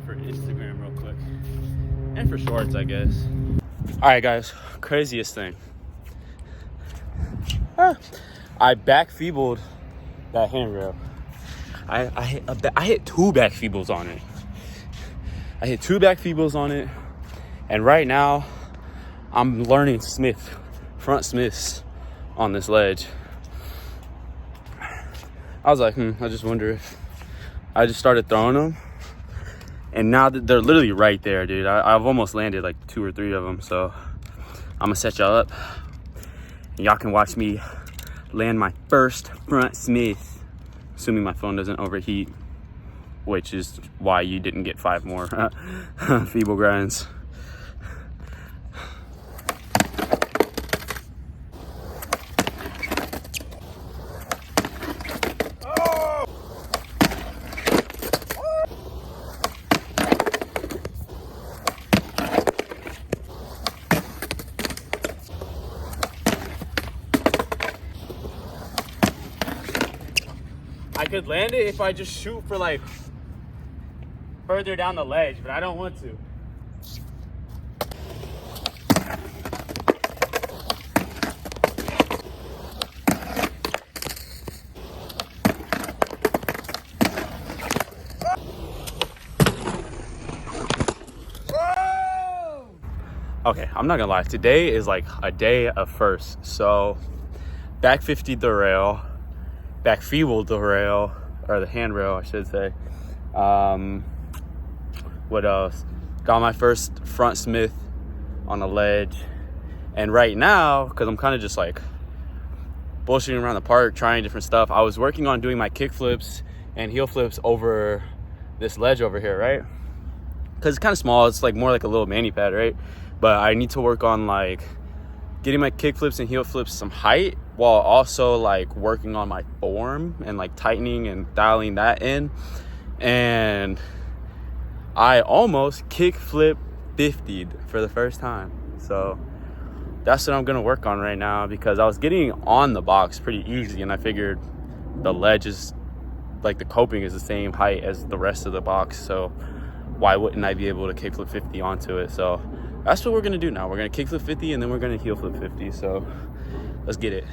for Instagram real quick. And for shorts, I guess. All right, guys. Craziest thing. I back feebled that handrail. I hit 2 back feebles on it. I hit 2 back feebles on it. And right now, I'm learning front Smiths on this ledge. I was like, I just wonder if I just started throwing them. And now that they're literally right there, dude. I've almost landed like 2 or 3 of them. So I'm gonna set y'all up. And y'all can watch me land my first front Smith, assuming my phone doesn't overheat, which is why you didn't get 5 more feeble grinds. I could land it if I just shoot for like further down the ledge, but I don't want to. Okay, I'm not gonna lie. Today is like a day of firsts. So back 50'd the rail, back feebled the rail, or the handrail, I should say. What else? Got my first front Smith on a ledge. And right now, because I'm kind of just like bullshitting around the park, trying different stuff, I was working on doing my kick flips and heel flips over this ledge over here, right? Because it's kind of small. It's like more like a little mani pad, right? But I need to work on like getting my kick flips and heel flips some height, while also like working on my form and like tightening and dialing that in. And I almost kick flip 50'd for the first time. So that's what I'm gonna work on right now, because I was getting on the box pretty easy, and I figured the ledge is like, the coping is the same height as the rest of the box, so why wouldn't I be able to kick flip 50 onto it? So that's what we're gonna do now. We're gonna kick flip 50 and then we're gonna heel flip 50. So let's get it.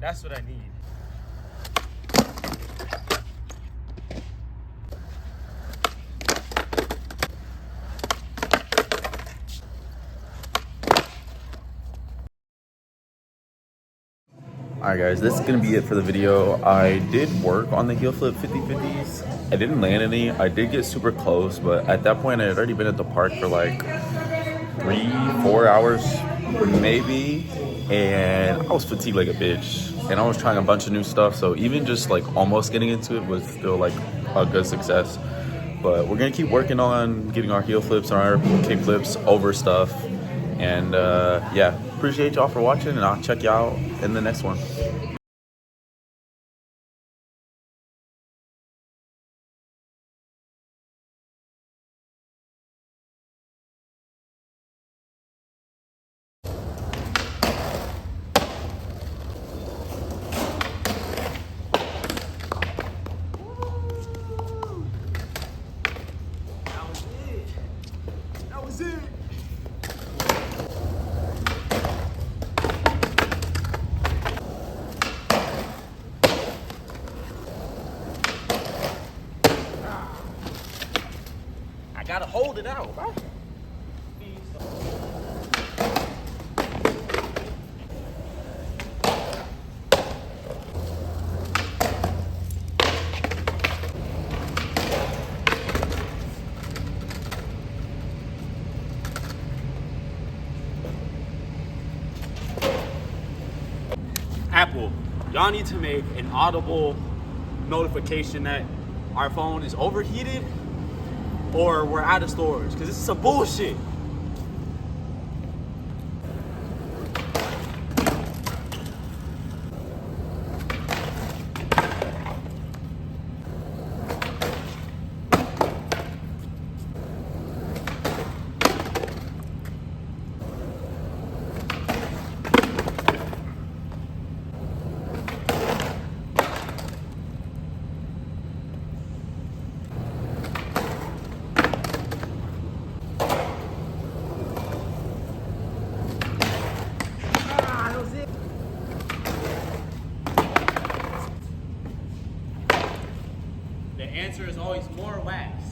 That's what I need. Alright guys, this is going to be it for the video. I did work on the heel flip 50-50s. I didn't land any. I did get super close, but at that point I had already been at the park for like 3-4 hours maybe, and I was fatigued like a bitch, and I was trying a bunch of new stuff, so even just like almost getting into it was still like a good success. But we're going to keep working on getting our heel flips and our kick flips over stuff. And yeah, appreciate y'all for watching, and I'll check you out in the next one. That was it. I gotta hold it out, bro. Apple, y'all need to make an audible notification that our phone is overheated or we're out of storage, because this is some bullshit. The answer is always more wax.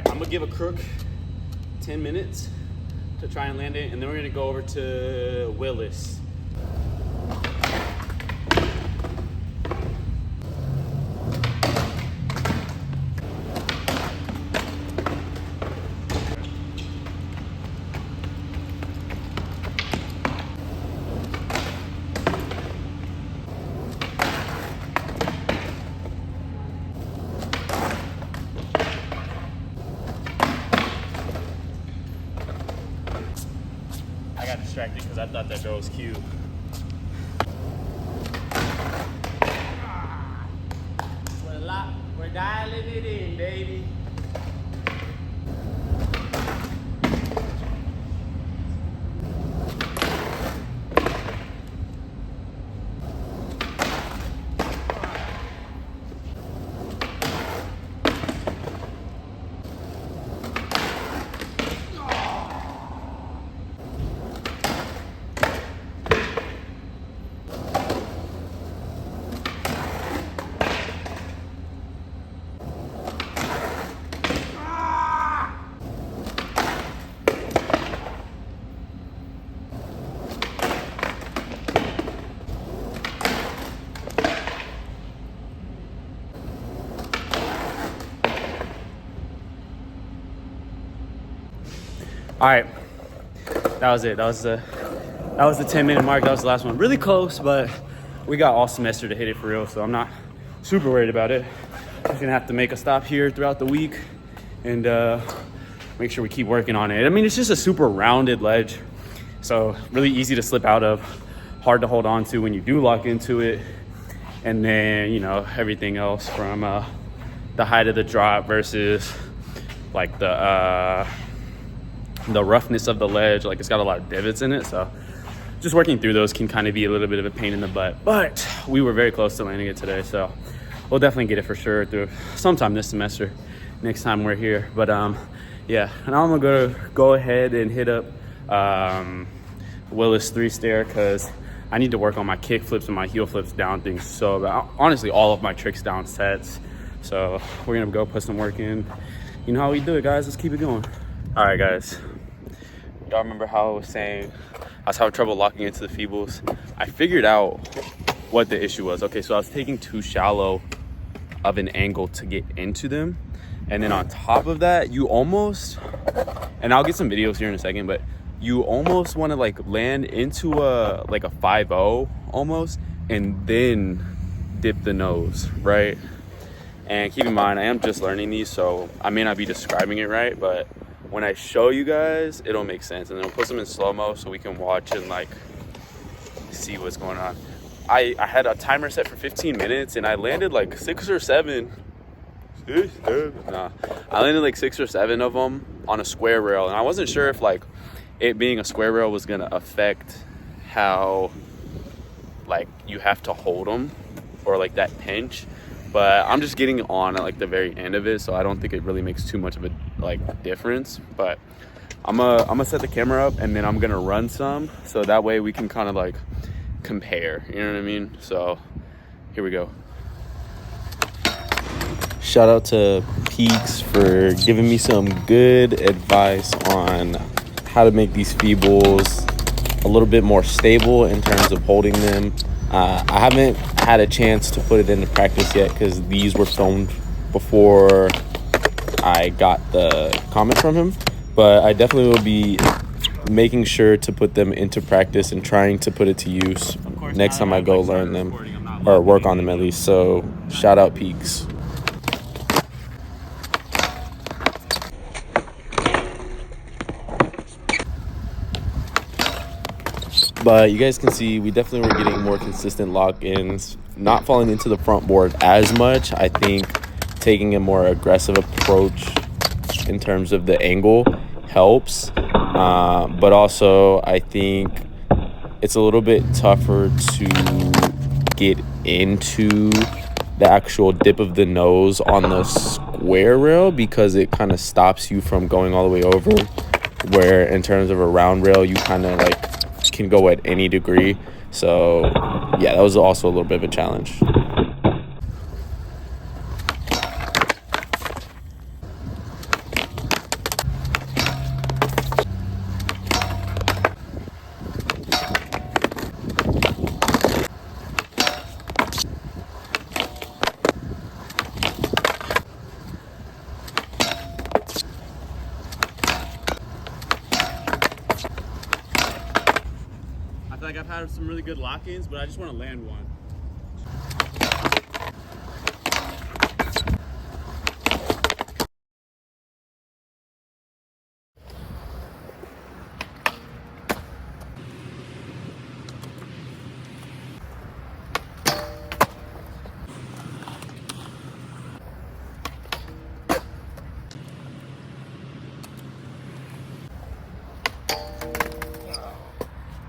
I'm gonna give a crook 10 minutes to try and land it, and then we're gonna go over to Willis. I got distracted because I thought that girl was cute. We're dialing it in, baby. All right, that was it. That was the 10-minute mark. That was the last one. Really close, but we got all semester to hit it for real, so I'm not super worried about it. Just gonna have to make a stop here throughout the week and make sure we keep working on it. I mean, it's just a super rounded ledge, so really easy to slip out of, hard to hold on to when you do lock into it. And then, you know, everything else from the height of the drop versus like the roughness of the ledge. Like, it's got a lot of divots in it, so just working through those can kind of be a little bit of a pain in the butt. But we were very close to landing it today, so we'll definitely get it for sure through sometime this semester, next time we're here. But yeah, and I'm gonna go ahead and hit up Willis 3-stair because I need to work on my kick flips and my heel flips down things. So honestly, all of my tricks down sets. So we're gonna go put some work in. You know how we do it, guys. Let's keep it going. All right, guys. Y'all remember how I was saying I was having trouble locking into the feebles? I figured out what the issue was. Okay, so I was taking too shallow of an angle to get into them. And then on top of that, you almost, and I'll get some videos here in a second, but you almost want to like land into a 5-0 almost, and then dip the nose, right? And keep in mind, I am just learning these, so I may not be describing it right, but when I show you guys, it'll make sense. And then I'll put them in slow-mo so we can watch and like see what's going on. I had a timer set for 15 minutes and I landed like 6 or 7. Nah, I landed like 6 or 7 of them on a square rail, and I wasn't sure if like it being a square rail was gonna affect how like you have to hold them or like that pinch. But I'm just getting on at like the very end of it, so I don't think it really makes too much of a like difference. But I'm gonna set the camera up and then I'm gonna run some, so that way we can kind of like compare, you know what I mean? So here we go. Shout out to Peaks for giving me some good advice on how to make these feebles a little bit more stable in terms of holding them. I haven't had a chance to put it into practice yet because these were filmed before I got the comment from him, but I definitely will be making sure to put them into practice and trying to put it to use next time I go learn them or work on them at least. So shout out Peaks. But you guys can see we definitely were getting more consistent lock-ins, not falling into the front board as much. I think taking a more aggressive approach in terms of the angle helps. But also I think it's a little bit tougher to get into the actual dip of the nose on the square rail because it kind of stops you from going all the way over, where in terms of a round rail, you kind of like can go at any degree. So yeah, that was also a little bit of a challenge. I feel like I've had some really good lock-ins, but I just want to land one.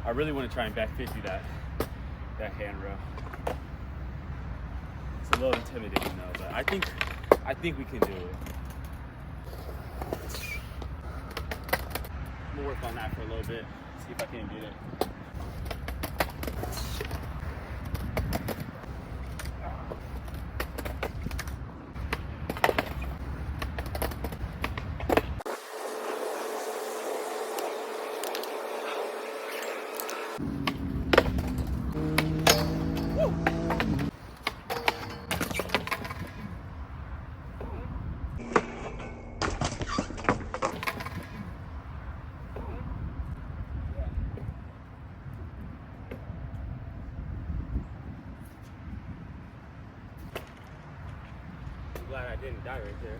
I really want to try and back 50 that handrail. It's a little intimidating though, but I think we can do it. I'm gonna work on that for a little bit, see if I can get it. Glad I didn't die right there.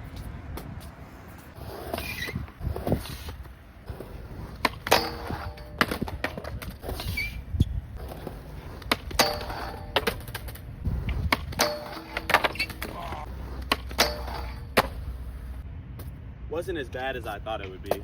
wasn't as bad as I thought it would be.